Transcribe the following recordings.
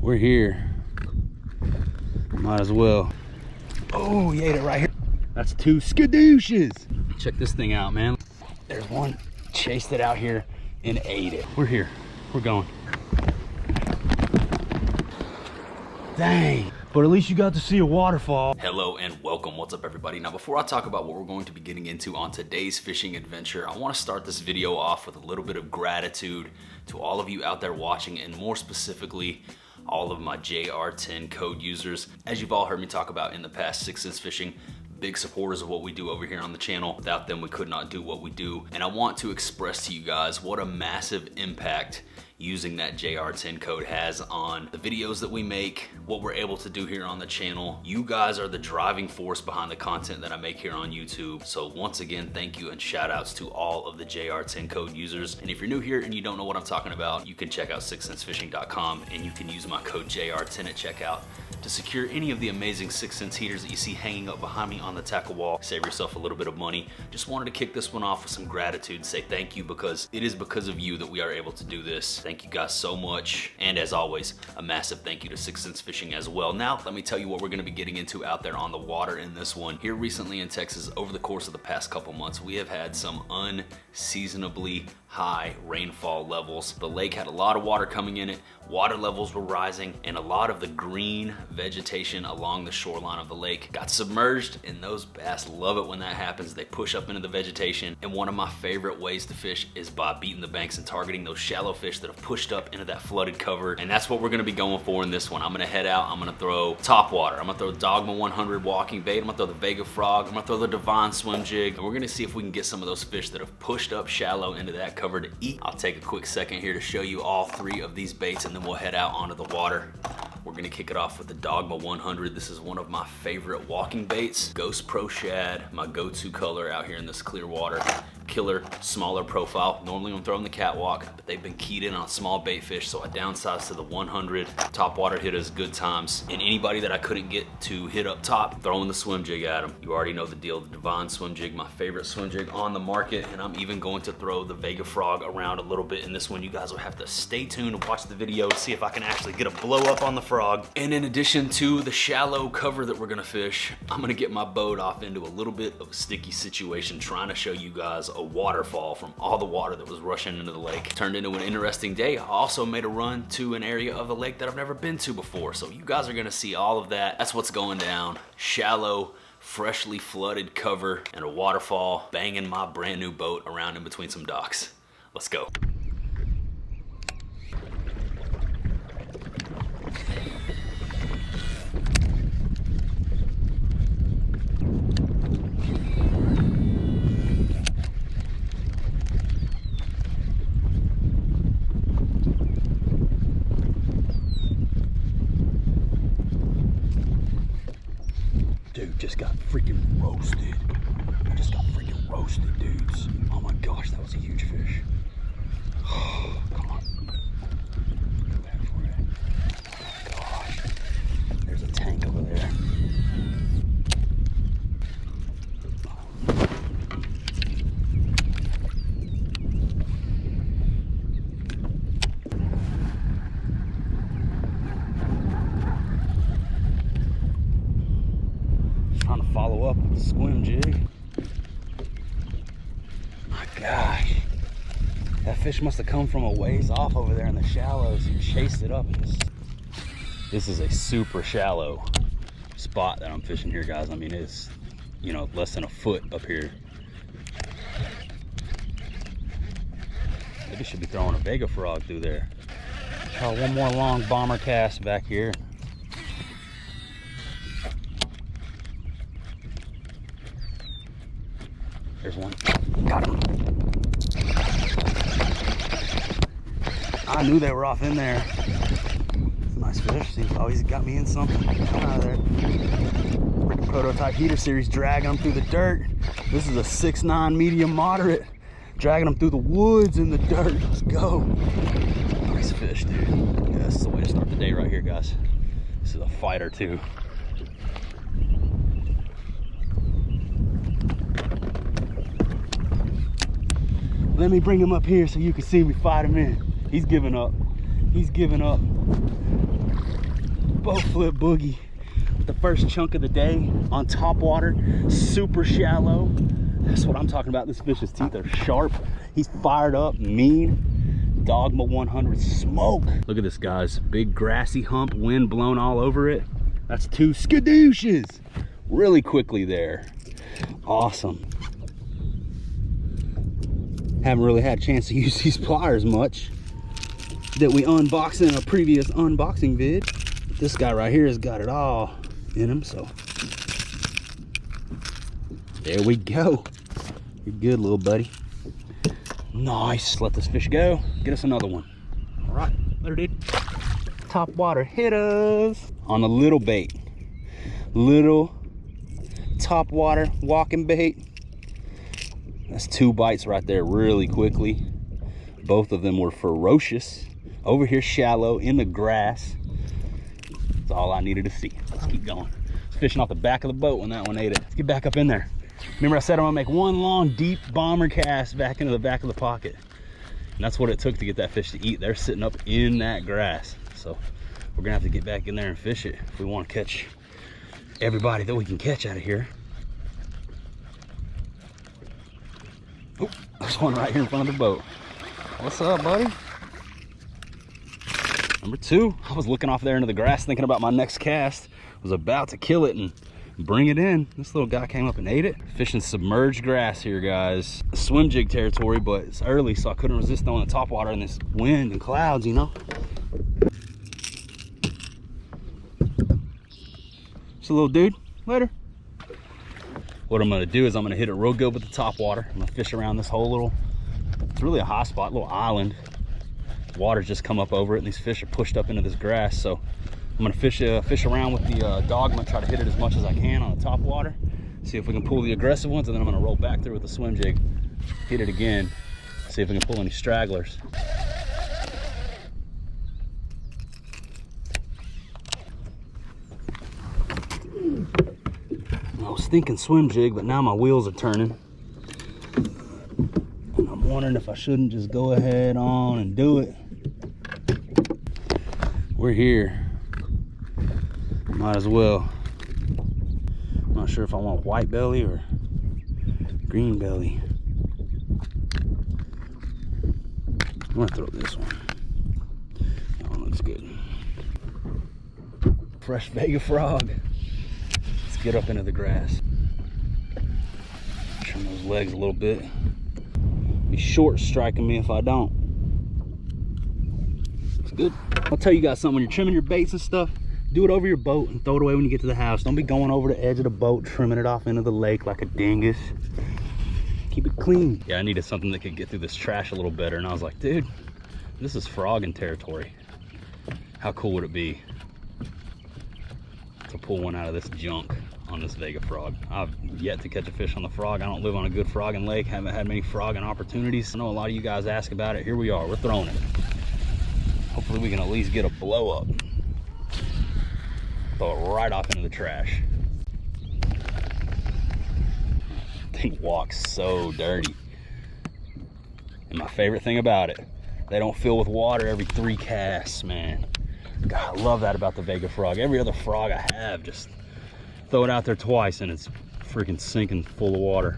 We're here. Might as well. Oh, he ate it right here. That's 2 skadooshes. Check this thing out, man. There's one. Chased it out here and ate it. We're here. We're going. Dang. But at least you got to see a waterfall. Hello and welcome. What's up, everybody? Now, before I talk about what we're going to be getting into on today's fishing adventure, I want to start this video off with a little bit of gratitude to all of you out there watching, and more specifically, all of my JR10 code users. As you've all heard me talk about in the past, 6 Cents Fishing, big supporters of what we do over here on the channel. Without them, we could not do what we do. And I want to express to you guys what a massive impact using that JR10 code has on the videos that we make, what we're able to do here on the channel. You guys are the driving force behind the content that I make here on YouTube. So once again, thank you and shout outs to all of the JR10 code users. And if you're new here and you don't know what I'm talking about, you can check out 6centsfishing.com and you can use my code JR10 at checkout to secure any of the amazing 6 Cents heaters that you see hanging up behind me on the tackle wall. Save yourself a little bit of money. Just wanted to kick this one off with some gratitude, say thank you, because it is because of you that we are able to do this. Thank you guys so much. And as always, a massive thank you to 6 Cents Fishing as well. Now, let me tell you what we're gonna be getting into out there on the water in this one. Here recently in Texas, over the course of the past couple months, we have had some unseasonably high rainfall levels. The lake had a lot of water coming in it, water levels were rising, and a lot of the green vegetation along the shoreline of the lake got submerged, and those bass love it when that happens. They push up into the vegetation, and one of my favorite ways to fish is by beating the banks and targeting those shallow fish that have pushed up into that flooded cover, and that's what we're gonna be going for in this one. I'm gonna head out, I'm gonna throw Topwater, I'm gonna throw Dogma 100 walking bait, I'm gonna throw the Vega frog, I'm gonna throw the Divine swim jig, and we're gonna see if we can get some of those fish that have pushed up shallow into that cover to eat. I'll take a quick second here to show you all 3 of these baits, and then we'll head out onto the water. We're gonna kick it off with the Dogma 100. This is one of my favorite walking baits. Ghost Pro Shad, my go-to color out here in this clear water. Killer, smaller profile. Normally I'm throwing the catwalk, but they've been keyed in on small bait fish, so I downsized to the 100. Topwater hit us good times. And anybody that I couldn't get to hit up top, throwing the swim jig at them. You already know the deal, the Divine swim jig, my favorite swim jig on the market, and I'm even going to throw the Vega frog around a little bit in this one. You guys will have to stay tuned and watch the video to see if I can actually get a blow up on the frog. And in addition to the shallow cover that we're gonna fish, I'm gonna get my boat off into a little bit of a sticky situation, trying to show you guys a waterfall from all the water that was rushing into the lake. Turned into an interesting day. I also made a run to an area of the lake that I've never been to before, so you guys are gonna see all of that. That's what's going down. Shallow, freshly flooded cover and a waterfall, banging my brand new boat around in between some docks. Let's go. Dude, just got freaking roasted. I just got freaking roasted, dudes. Oh my gosh, that was a huge fish. Come on. Go back for it. Oh my gosh. There's a tank over there. Trying to follow up with the swim jig. My gosh, that fish must have come from a ways off over there in the shallows. He chased it up. This is a super shallow spot that I'm fishing here, guys. I mean, it's, you know, less than a foot up here. Maybe should be throwing a Vega frog through there. Oh, one more long bomber cast back here. There's one. Got him. I knew they were off in there. It's a nice fish. See, oh, he's got me in something. Come out of there. Freaking prototype heater series, dragging them through the dirt. This is a 6'9" medium moderate. Dragging them through the woods in the dirt. Let's go. Nice fish, dude. Yeah, this is the way to start the day right here, guys. This is a fighter too. Let me bring him up here so you can see me fight him in. He's giving up. He's giving up. boat flip boogie with the first chunk of the day on top water, super shallow. That's what I'm talking about. This fish's teeth are sharp. He's fired up, mean. Dogma 100 smoke. Look at this, guys. Big grassy hump, wind blown all over it. That's 2 skadooshes really quickly there. Awesome. Haven't really had a chance to use these pliers much that we unboxed in a previous unboxing vid. This guy right here has got it all in him, so there we go. You're good, little buddy. Nice. Let this fish go. Get us another one. All right, later, dude. Top water hit us on a little bait. Little top water walking bait. That's 2 bites right there really quickly. Both of them were ferocious. Over here shallow in the grass. That's all I needed to see. Let's keep going. I was fishing off the back of the boat when that one ate it. Let's get back up in there. Remember I said I'm gonna make one long deep bomber cast back into the back of the pocket. And that's what it took to get that fish to eat. They're sitting up in that grass. So we're gonna have to get back in there and fish it if we want to catch everybody that we can catch out of here. Oh, there's one right here in front of the boat. What's up, buddy? Number 2. I was looking off there into the grass thinking about my next cast. Was about to kill it and bring it in. This little guy came up and ate it. Fishing submerged grass here, guys. Swim jig territory, but it's early, so I couldn't resist throwing the top water in this wind and clouds, you know? Just a little dude. Later. What I'm gonna do is I'm gonna hit it real good with the top water. I'm gonna fish around this whole little, it's really a hot spot, little island. Water's just come up over it and these fish are pushed up into this grass. So I'm gonna fish around with the dogma, try to hit it as much as I can on the top water. See if we can pull the aggressive ones, and then I'm gonna roll back through with the swim jig, hit it again, see if we can pull any stragglers. I was thinking swim jig, but now my wheels are turning. And I'm wondering if I shouldn't just go ahead on and do it. We're here. Might as well. I'm not sure if I want white belly or green belly. I'm gonna throw this one. That one looks good. Fresh vega frog. Let's get up into the grass. Trim those legs a little bit. Be short striking me if I don't. It's good. I'll tell you guys something, when you're trimming your baits and stuff, do it over your boat and throw it away when you get to the house. Don't be going over the edge of the boat, trimming it off into the lake like a dingus. Keep it clean. Yeah, I needed something that could get through this trash a little better. And I was like, dude, this is frogging territory. How cool would it be to pull one out of this junk on this vega frog? I've yet to catch a fish on the frog. I don't live on a good frogging lake. Haven't had many frogging opportunities. I know a lot of you guys ask about it. Here we are, we're throwing it. Hopefully we can at least get a blow up. Throw it right off into the trash. Thing walks so dirty. And my favorite thing about it, they don't fill with water every 3 casts, man. God, I love that about the vega frog. Every other frog I have, just throw it out there twice and it's freaking sinking full of water.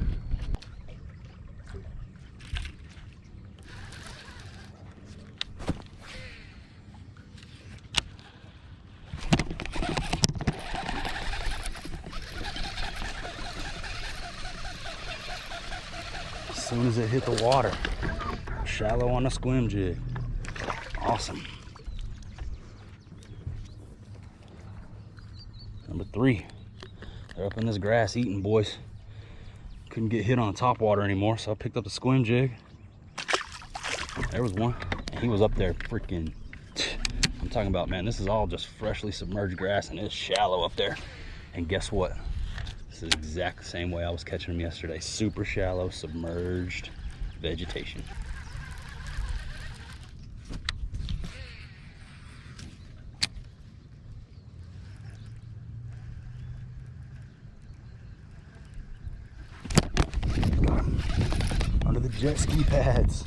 As soon as it hit the water, shallow on the squim jig. Awesome. Number 3. They're up in this grass eating, boys. Couldn't get hit on the top water anymore, so I picked up the squim jig. There was one. And he was up there freaking, I'm talking about, man, this is all just freshly submerged grass and it's shallow up there. And guess what? This is exact the same way I was catching them yesterday. Super shallow, submerged vegetation. Got him under the jet ski pads.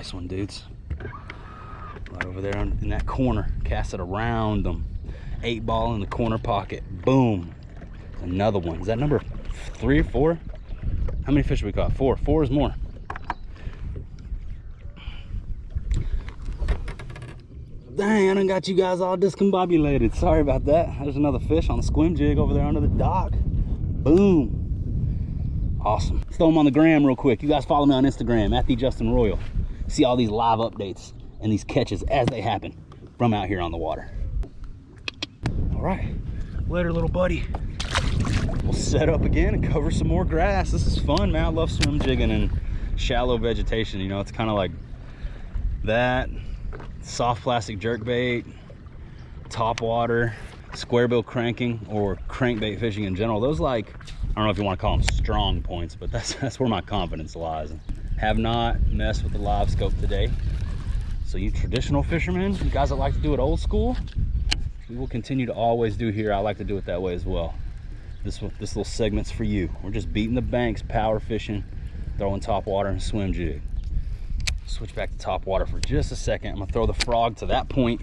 Nice one, dudes. Right over there in that corner. Cast it around them. 8-ball in the corner pocket. Boom. Another one. Is that number 3 or 4? How many fish we caught? 4. 4 is more. Dang, I done got you guys all discombobulated. Sorry about that. There's another fish on the swim jig over there under the dock. Boom. Awesome. Let's throw them on the gram real quick. You guys follow me on Instagram at @TheJustinRoyal. See all these live updates and these catches as they happen from out here on the water. All right. Later, little buddy. We'll set up again and cover some more grass. This is fun, man. I love swim jigging and shallow vegetation. You know, it's kind of like that. Soft plastic jerkbait, topwater, square bill cranking, or crankbait fishing in general. Those, like, I don't know if you want to call them strong points, but that's where my confidence lies. Have not messed with the live scope today. So you traditional fishermen, you guys that like to do it old school, we will continue to always do here. I like to do it that way as well. This little segment's for you. We're just beating the banks, power fishing, throwing topwater and swim jig. Switch back to top water for just a second. I'm gonna throw the frog to that point,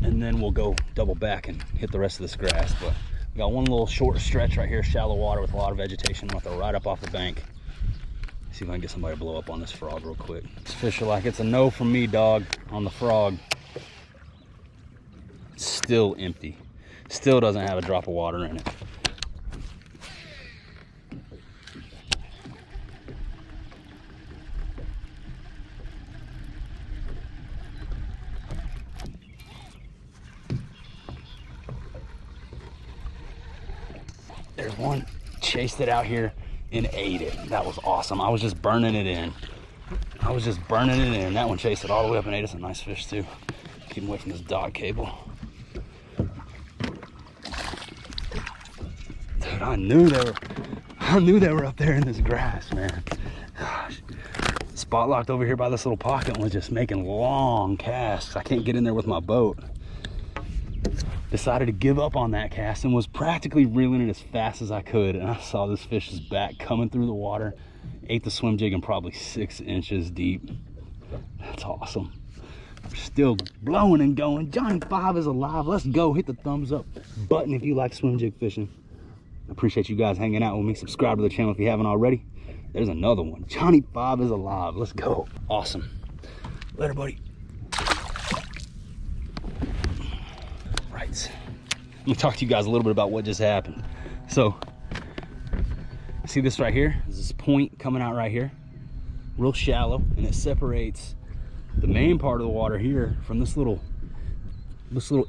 and then we'll go double back and hit the rest of this grass. But we got one little short stretch right here, shallow water with a lot of vegetation. I'm gonna throw right up off the bank. See if I can get somebody to blow up on this frog real quick. This fish are like, it's a no from me, dog, on the frog. Still empty. Still doesn't have a drop of water in it. There's one, chased it out here and ate it. That was awesome. I was just burning it in. That one chased it all the way up and ate us. A nice fish too. Keep him away from this dog cable. Dude, I knew they were up there in this grass, man. Gosh. Spot locked over here by this little pocket and was just making long casts. I can't get in there with my boat. Decided to give up on that cast and was practically reeling it as fast as I could. And I saw this fish's back coming through the water. Ate the swim jig and probably 6 inches deep. That's awesome. Still blowing and going. Johnny 5 is alive. Let's go. Hit the thumbs up button if you like swim jig fishing. I appreciate you guys hanging out with me. Subscribe to the channel if you haven't already. There's another one. Johnny 5 is alive. Let's go. Awesome. Later, buddy. Let me talk to you guys a little bit about what just happened. So, see this right here? There's this point coming out right here, real shallow, and it separates the main part of the water here from this little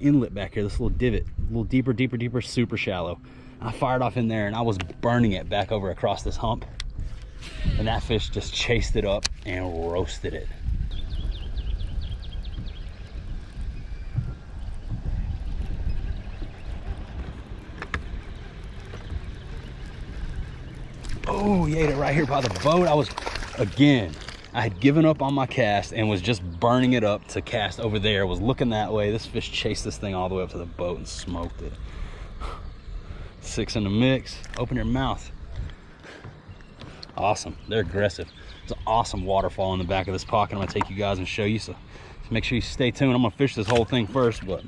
inlet back here, this little divot, a little deeper, super shallow. I fired off in there and I was burning it back over across this hump, and that fish just chased it up and roasted it. Oh, he ate it right here by the boat. I had given up on my cast and was just burning it up to cast over there. Was looking that way. This fish chased this thing all the way up to the boat and smoked it. 6 in the mix. Open your mouth. Awesome. They're aggressive. There's an awesome waterfall in the back of this pocket. I'm gonna take you guys and show you. So make sure you stay tuned. I'm gonna fish this whole thing first, but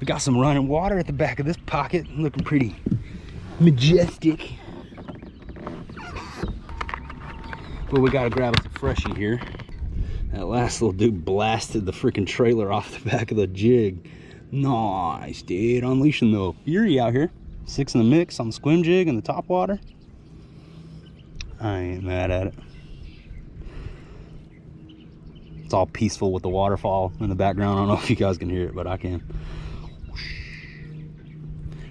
we got some running water at the back of this pocket. Looking pretty majestic. But we gotta grab us a freshie here. That last little dude blasted the freaking trailer off the back of the jig. Nice, dude. Unleashing the fury out here. 6 in the mix on the swim jig and the top water. I ain't mad at it. It's all peaceful with the waterfall in the background. I don't know if you guys can hear it, but I can.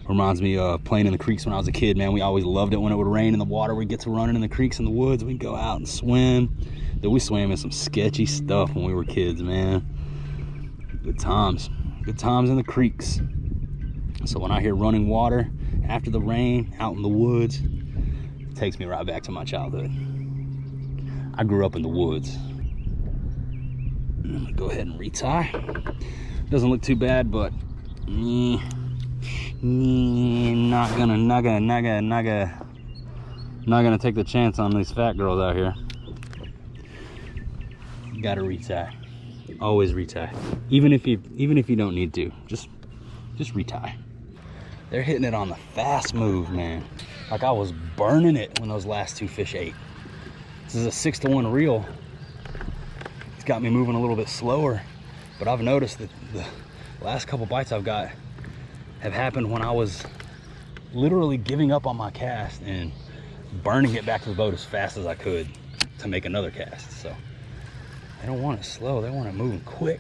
Reminds me of playing in the creeks when I was a kid, man. We always loved it when it would rain in the water. We'd get to running in the creeks and the woods. We'd go out and swim. Dude, we swam in some sketchy stuff when we were kids, man. Good times. Good times in the creeks. So when I hear running water after the rain out in the woods, it takes me right back to my childhood. I grew up in the woods. I'm gonna go ahead and retie. Doesn't look too bad, but not gonna take the chance on these fat girls out here. You gotta retie. Always retie. Even if you don't need to, just retie. They're hitting it on the fast move, man. Like I was burning it when those last two fish ate. This is a 6-to-1 reel. It's got me moving a little bit slower, but I've noticed that the last couple bites I've got have happened when I was literally giving up on my cast and burning it back to the boat as fast as I could to make another cast. So they don't want it slow, they want it moving quick.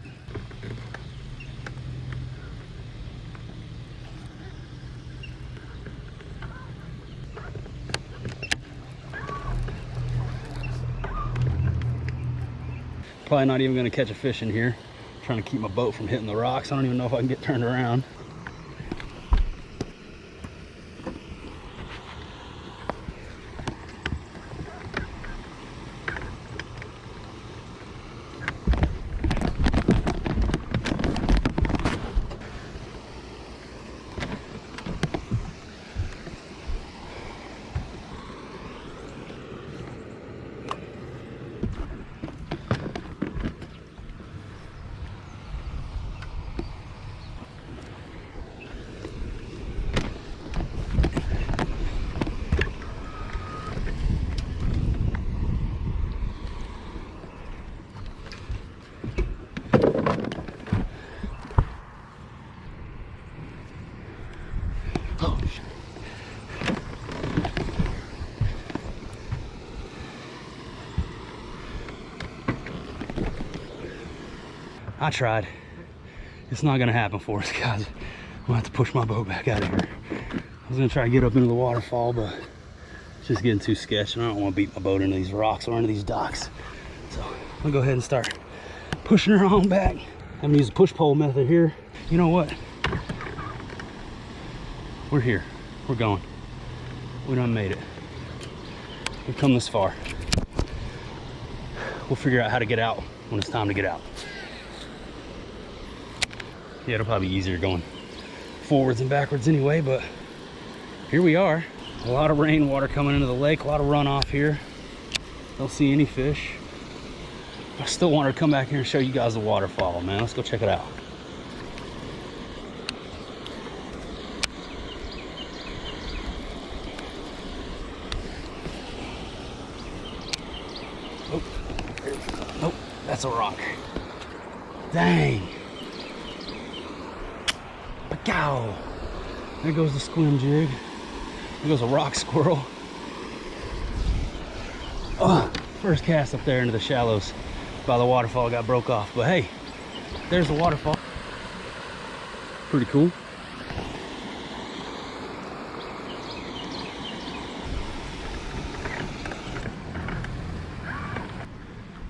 Probably not even gonna catch a fish in here. I'm trying to keep my boat from hitting the rocks. I don't even know if I can get turned around. I tried. It's not gonna happen for us, guys. I'm gonna have to push my boat back out of here. I was gonna try to get up into the waterfall, but it's just getting too sketchy, and I don't want to beat my boat into these rocks or into these docks. So I'm gonna go ahead and start pushing her on back. I'm gonna use the push pole method here. You know what? We're here. We're going. We done made it. We've come this far. We'll figure out how to get out when it's time to get out. Yeah, it'll probably be easier going forwards and backwards anyway, but here we are. A lot of rainwater coming into the lake, a lot of runoff here. Don't see any fish. I still wanted to come back here and show you guys the waterfall, man. Let's go check it out. Oh, nope, that's a rock. Dang. Cow. There goes the squim jig. There goes a rock squirrel. Oh, first cast up there into the shallows by the waterfall got broke off. But hey, there's the waterfall. Pretty cool.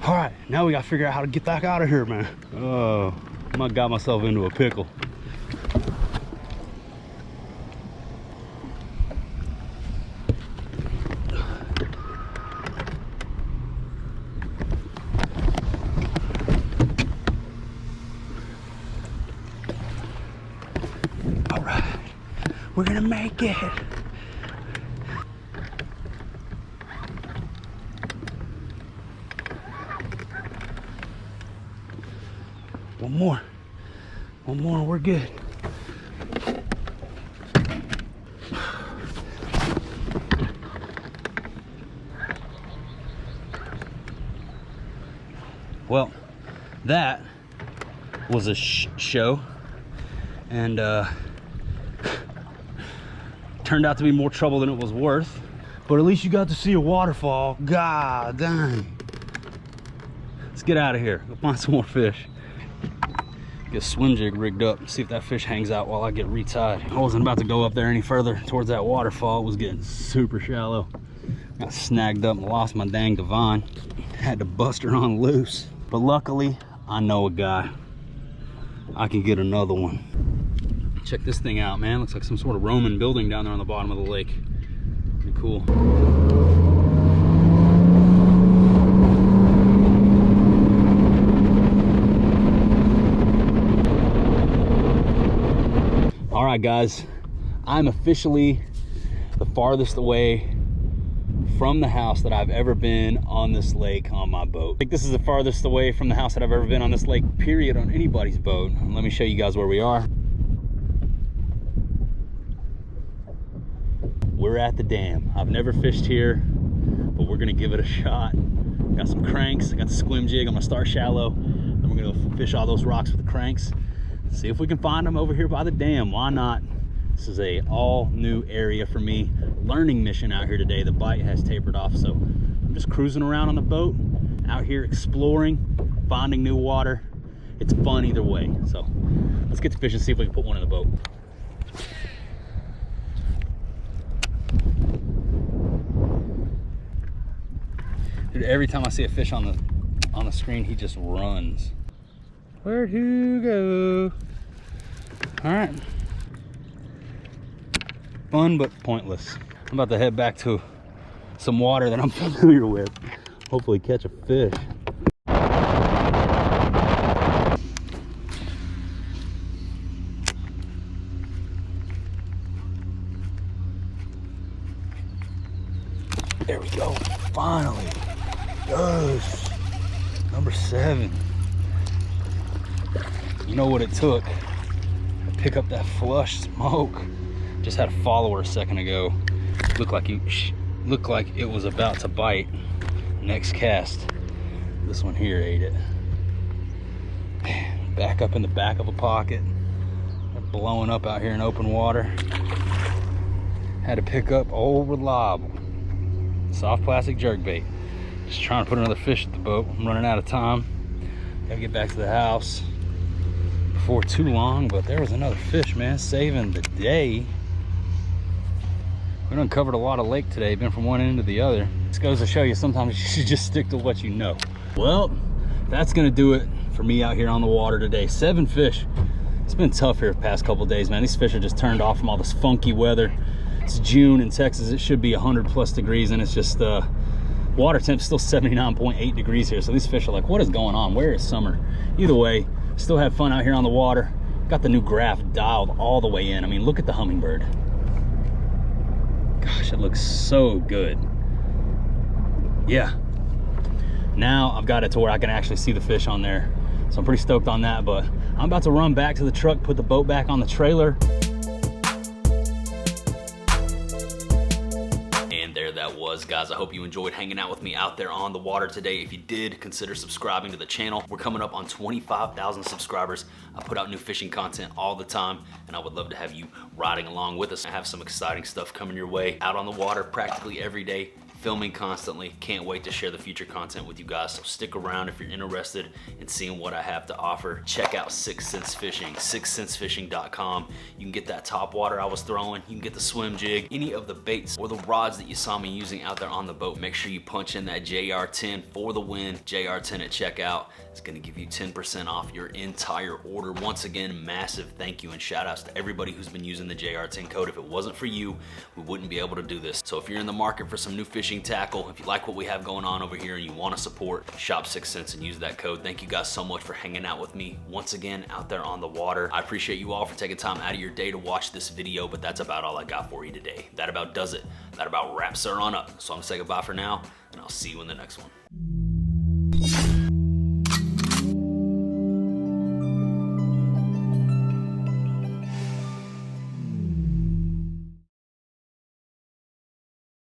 All right, now we gotta figure out how to get back out of here, man. Oh, I got myself into a pickle. We're gonna make it. One more, we're good. Well, that was a show, and turned out to be more trouble than it was worth, but at least you got to see a waterfall. God dang. Let's get out of here, go find some more fish. Get a swim jig rigged up, see if that fish hangs out while I get retied. I wasn't about to go up there any further towards that waterfall. It was getting super shallow. Got snagged up and lost my dang divine. Had to bust her on loose, but luckily I know a guy. I can get another one. Check this thing out, man. Looks like some sort of Roman building down there on the bottom of the lake. Pretty cool. All right, guys. I'm officially the farthest away from the house that I've ever been on this lake on my boat. I think this is the farthest away from the house that I've ever been on this lake, period, on anybody's boat. Let me show you guys where we are. We're at the dam. I've never fished here, but we're gonna give it a shot. Got some cranks, I got the Swimjig. I'm gonna start shallow, then we're gonna fish all those rocks with the cranks. See if we can find them over here by the dam. Why not? This is a all new area for me. Learning mission out here today. The bite has tapered off, so I'm just cruising around on the boat, out here exploring, finding new water. It's fun either way. So let's get to fishing, see if we can put one in the boat. Dude, every time I see a fish on the screen, he just runs. Where'd you go? All right. Fun but pointless. I'm about to head back to some water that I'm familiar with. Hopefully catch a fish. There we go, finally. Yes, number 7. You know what it took to pick up that flush smoke? Just had a follower a second ago. Looked like it was about to bite. Next cast, this one here ate it. Back up in the back of a pocket. They're blowing up out here in open water. Had to pick up old reliable soft plastic jerkbait. Just trying to put another fish at the boat. I'm running out of time. Gotta get back to the house before too long, but there was another fish, man, saving the day. We done covered a lot of lake today, been from one end to the other. This goes to show you sometimes you should just stick to what you know. Well, that's gonna do it for me out here on the water today. 7 fish. It's been tough here the past couple days, man. These fish are just turned off from all this funky weather. It's June in Texas. It should be 100+ degrees, and it's just water temp still 79.8 degrees here. So these fish are like, what is going on? Where is summer? Either way, still have fun out here on the water. Got the new graph dialed all the way in. I mean, look at the hummingbird. Gosh, it looks so good. Yeah. Now I've got it to where I can actually see the fish on there. So I'm pretty stoked on that, but I'm about to run back to the truck, put the boat back on the trailer. That was, guys. I hope you enjoyed hanging out with me out there on the water today. If you did, consider subscribing to the channel. We're coming up on 25,000 subscribers. I put out new fishing content all the time, and I would love to have you riding along with us. I have some exciting stuff coming your way out on the water practically every day, filming constantly. Can't wait to share the future content with you guys, so stick around if you're interested in seeing what I have to offer. Check out 6 Cents Fishing, 6centsfishing.com. You can get that top water I was throwing, you can get the swim jig, any of the baits or the rods that you saw me using out there on the boat. Make sure you punch in that JR10 for the win, JR10 at checkout. It's gonna give you 10% off your entire order. Once again, massive thank you and shout outs to everybody who's been using the JR10 code. If it wasn't for you, we wouldn't be able to do this. So if you're in the market for some new fishing tackle, if you like what we have going on over here and you want to support, shop 6 Cents and use that code. Thank you guys so much for hanging out with me once again out there on the water. I appreciate you all for taking time out of your day to watch this video, but that's about all I got for you today. That about does it. That about wraps her on up. So I'm gonna say goodbye for now, and I'll see you in the next one.